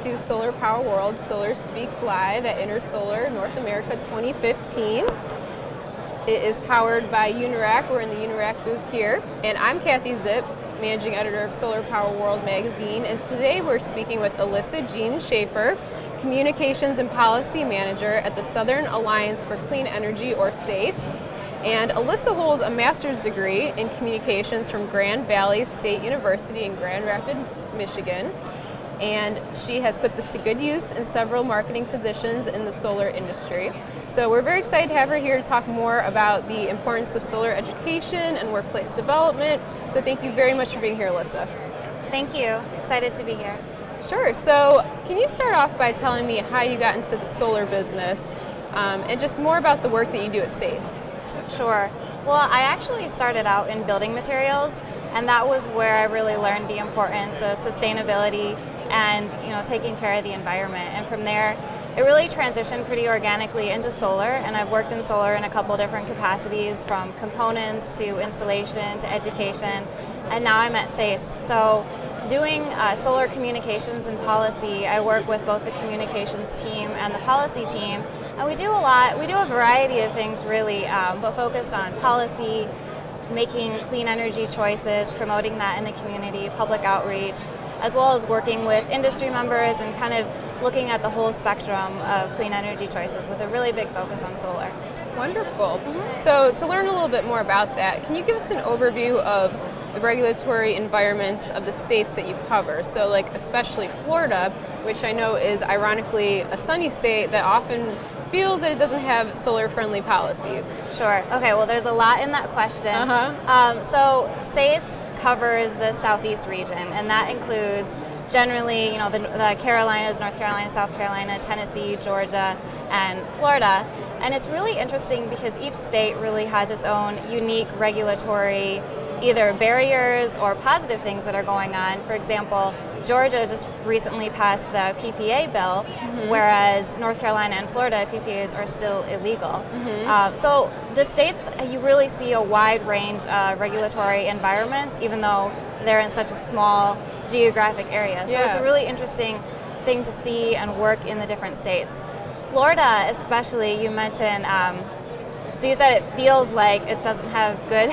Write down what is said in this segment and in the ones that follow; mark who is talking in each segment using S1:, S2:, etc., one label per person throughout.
S1: to Solar Power World, Solar Speaks Live at Intersolar North America 2015. It is powered by Unirac. We're in the Unirac booth here. And I'm Kathy Zipp, Managing Editor of Solar Power World magazine. And today we're speaking with Alyssa Jean Schaefer, Communications and Policy Manager at the Southern Alliance for Clean Energy, or SACE. And Alyssa holds a master's degree in communications from Grand Valley State University in Grand Rapids, Michigan. And she has put this to good use in several marketing positions in the solar industry. So we're very excited to have her here to talk more about the importance of solar education and workplace development. So thank you very much for being here, Alyssa.
S2: Thank you. Excited to be here.
S1: Sure. So can you start off by telling me how you got into the solar business and just more about the work that you do at SACE?
S2: Sure. Well, I actually started out in building materials, and that was where I really learned the importance of sustainability and taking care of the environment. And from there, it really transitioned pretty organically into solar, and I've worked in solar in a couple different capacities, from components to installation to education, and now I'm at SACE. So doing solar communications and policy, I work with both the communications team and the policy team, and we do a variety of things really, but focused on policy, making clean energy choices, promoting that in the community, public outreach, as well as working with industry members and kind of looking at the whole spectrum of clean energy choices with a really big focus on solar.
S1: Wonderful. Mm-hmm. So to learn a little bit more about that, can you give us an overview of the regulatory environments of the states that you cover? So like especially Florida, which I know is ironically a sunny state that often feels that it doesn't have solar-friendly policies.
S2: Sure. Okay, well there's a lot in that question. So SACE covers the southeast region, and that includes generally the Carolinas, North Carolina, South Carolina, Tennessee, Georgia, and Florida. And it's really interesting because each state really has its own unique regulatory either barriers or positive things that are going on. For example, Georgia just recently passed the PPA bill, whereas North Carolina and Florida PPAs are still illegal. So the states, you really see a wide range of regulatory environments, even though they're in such a small geographic area. So it's a really interesting thing to see and work in the different states. Florida especially, you mentioned, so you said it feels like it doesn't have good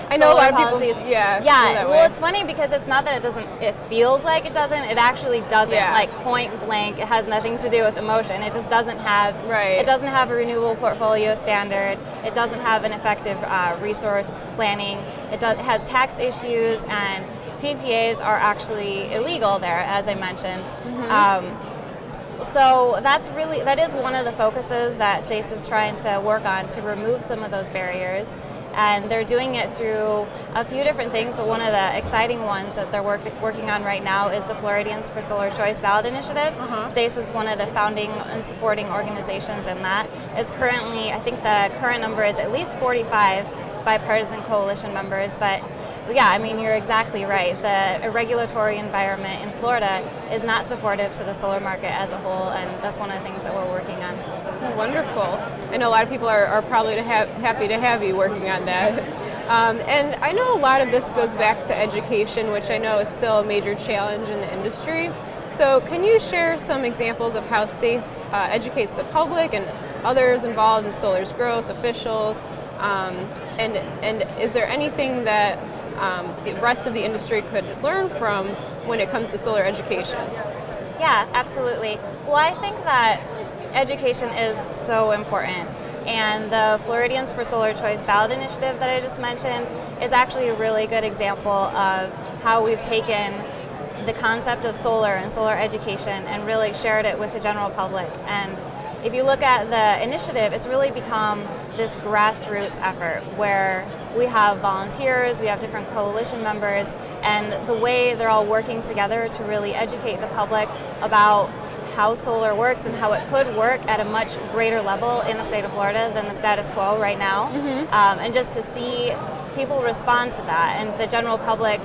S1: I know a lot of
S2: policies.
S1: people,
S2: Well, it's funny because it's not that it feels like it doesn't, it actually doesn't, like point blank. It has nothing to do with emotion. It just doesn't have, it doesn't have a renewable portfolio standard. It doesn't have an effective resource planning. It has tax issues, and PPAs are actually illegal there, as I mentioned. So that is one of the focuses that SACE is trying to work on, to remove some of those barriers. And they're doing it through a few different things, but one of the exciting ones that they're working on right now is the Floridians for Solar Choice ballot initiative. SACE is one of the founding and supporting organizations in that. It's currently, I think the current number is at least 45 bipartisan coalition members, but yeah, I mean, you're exactly right. The regulatory environment in Florida is not supportive to the solar market as a whole, and that's one of the things that we're working on.
S1: Oh, wonderful. I know a lot of people are probably happy to have you working on that. And I know a lot of this goes back to education, which I know is still a major challenge in the industry. So can you share some examples of how SACE educates the public and others involved in solar's growth, officials, and is there anything that the rest of the industry could learn from when it comes to solar education?
S2: Yeah, absolutely. Well, I think that education is so important, and the Floridians for Solar Choice ballot initiative that I just mentioned is actually a really good example of how we've taken the concept of solar and solar education and really shared it with the general public. And if you look at the initiative, it's really become this grassroots effort where we have volunteers, we have different coalition members, and the way they're all working together to really educate the public about how solar works and how it could work at a much greater level in the state of Florida than the status quo right now. And just to see people respond to that and the general public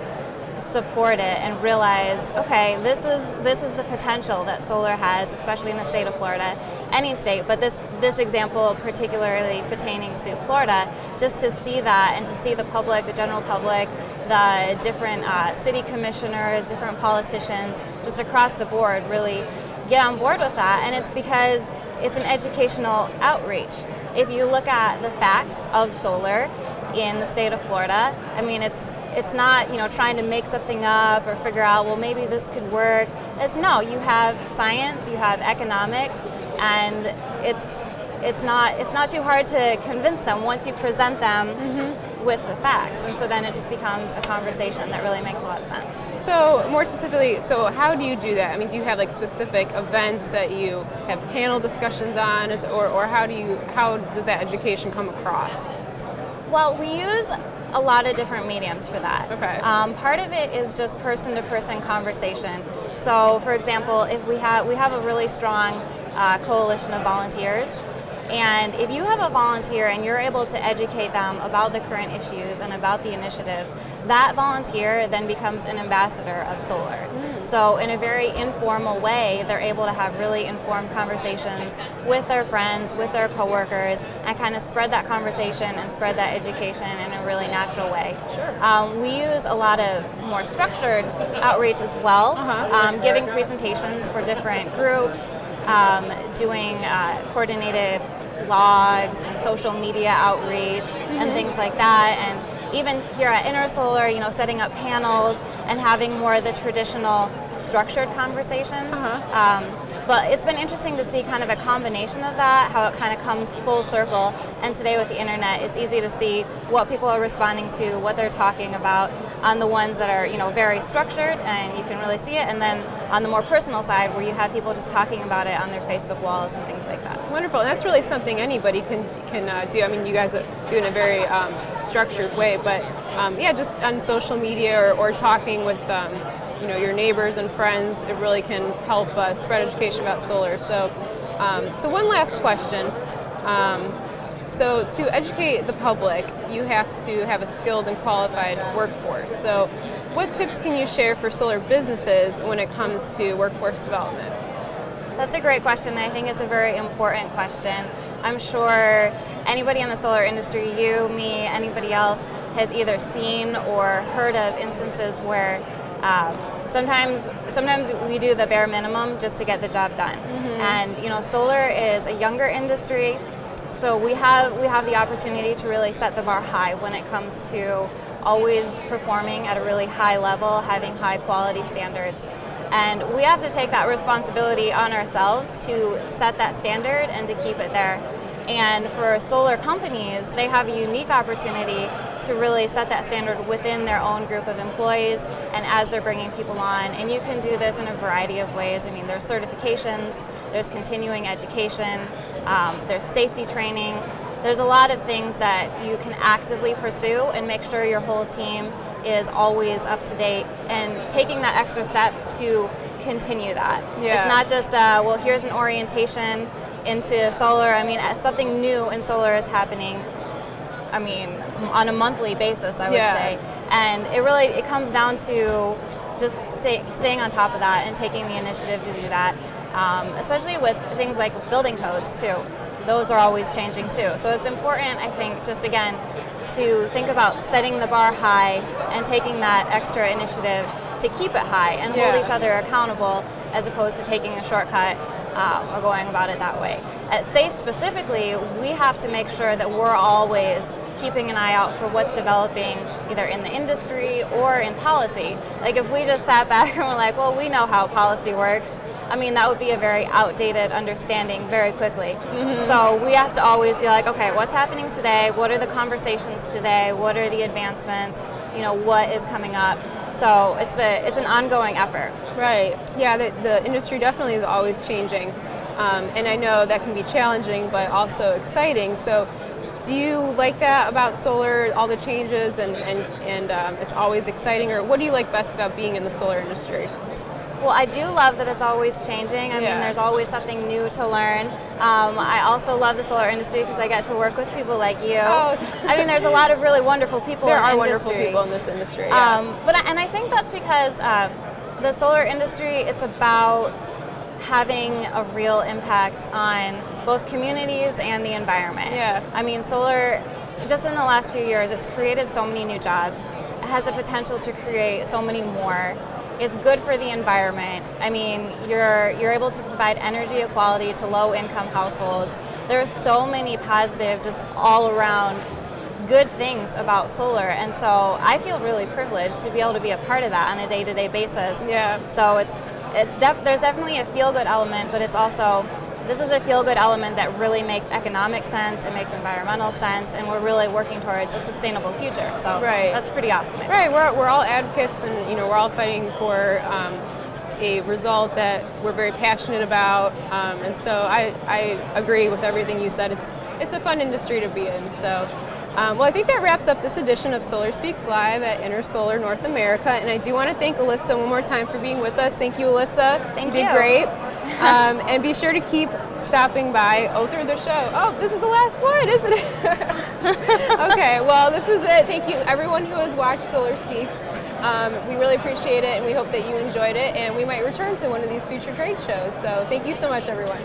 S2: support it and realize, okay, this is the potential that solar has, especially in the state of Florida, any state, but this example particularly pertaining to Florida, just to see that and to see the public, the general public, the different city commissioners, different politicians, just across the board really get on board with that, and it's because it's an educational outreach. If you look at the facts of solar in the state of Florida, I mean, it's not, trying to make something up or figure out, well, maybe this could work. No, you have science, you have economics, and it's not too hard to convince them once you present them with the facts. And so then it just becomes a conversation that really makes a lot of sense.
S1: So more specifically, so how do you do that? I mean, do you have like specific events that you have panel discussions on, or how does that education come across?
S2: Well, we use a lot of different mediums for that.
S1: Okay.
S2: Part of it is just person-to-person conversation. So, for example, if we have a really strong coalition of volunteers, and if you have a volunteer and you're able to educate them about the current issues and about the initiative, that volunteer then becomes an ambassador of solar. So in a very informal way, they're able to have really informed conversations with their friends, with their coworkers, and kind of spread that conversation and spread that education in a really natural way.
S1: Sure.
S2: We use a lot of more structured outreach as well, giving presentations for different groups, doing coordinated blogs and social media outreach and things like that, and even here at Intersolar, setting up panels and having more of the traditional structured conversations. But it's been interesting to see kind of a combination of that, how it kind of comes full circle. And today with the internet, it's easy to see what people are responding to, what they're talking about on the ones that are, very structured and you can really see it. And then on the more personal side, where you have people just talking about it on their Facebook walls and things like that.
S1: Wonderful, and that's really something anybody can do. I mean, you guys do it in a very structured way, but just on social media or talking with your neighbors and friends, it really can help spread education about solar. So, one last question. So to educate the public, you have to have a skilled and qualified workforce. So what tips can you share for solar businesses when it comes to workforce development?
S2: That's a great question. I think it's a very important question. I'm sure anybody in the solar industry, you, me, anybody else, has either seen or heard of instances where sometimes we do the bare minimum just to get the job done. And solar is a younger industry, so we have the opportunity to really set the bar high when it comes to always performing at a really high level, having high quality standards. And we have to take that responsibility on ourselves to set that standard and to keep it there. And for solar companies, they have a unique opportunity to really set that standard within their own group of employees and as they're bringing people on. And you can do this in a variety of ways. I mean, there's certifications, there's continuing education, there's safety training. There's a lot of things that you can actively pursue and make sure your whole team is always up to date and taking that extra step to continue that.
S1: Yeah.
S2: It's not just, here's an orientation into solar. I mean, something new in solar is happening, on a monthly basis, I would say. And it comes down to just staying on top of that and taking the initiative to do that, especially with things like building codes too. Those are always changing too. So it's important, I think, just again, to think about setting the bar high and taking that extra initiative to keep it high and hold each other accountable as opposed to taking a shortcut or going about it that way. At SACE specifically, we have to make sure that we're always keeping an eye out for what's developing either in the industry or in policy. Like if we just sat back and were like, well, we know how policy works, that would be a very outdated understanding very quickly. So we have to always be like, okay, what's happening today? What are the conversations today? What are the advancements? What is coming up? So it's an ongoing effort.
S1: Right. Yeah, the industry definitely is always changing. And I know that can be challenging, but also exciting. So do you like that about solar, all the changes and it's always exciting? Or what do you like best about being in the solar industry?
S2: Well, I do love that it's always changing. I mean, there's always something new to learn. I also love the solar industry because I get to work with people like you.
S1: Oh.
S2: There's a lot of really wonderful people
S1: there
S2: in the
S1: are
S2: industry.
S1: wonderful people in this industry.
S2: And I think that's because the solar industry, it's about having a real impact on both communities and the environment. Solar, just in the last few years, it's created so many new jobs. It has the potential to create so many more. It's good for the environment. I mean, you're able to provide energy equality to low-income households. There are so many positive, just all around good things about solar, and so I feel really privileged to be able to be a part of that on a day-to-day basis.
S1: Yeah.
S2: So there's definitely a feel-good element, but this is a feel-good element that really makes economic sense, it makes environmental sense, and we're really working towards a sustainable future. So that's pretty awesome.
S1: Right, we're all advocates, and we're all fighting for a result that we're very passionate about, and so I agree with everything you said. It's a fun industry to be in. So. Well, I think that wraps up this edition of Solar Speaks Live at Intersolar North America, and I do want to thank Alyssa one more time for being with us. Thank you, Alyssa.
S2: Thank
S1: you. You did great. And be sure to keep stopping by through the show. Oh, this is the last one, isn't it? Okay, well, this is it. Thank you, everyone who has watched Solar Speaks. We really appreciate it, and we hope that you enjoyed it, and we might return to one of these future trade shows. So thank you so much, everyone.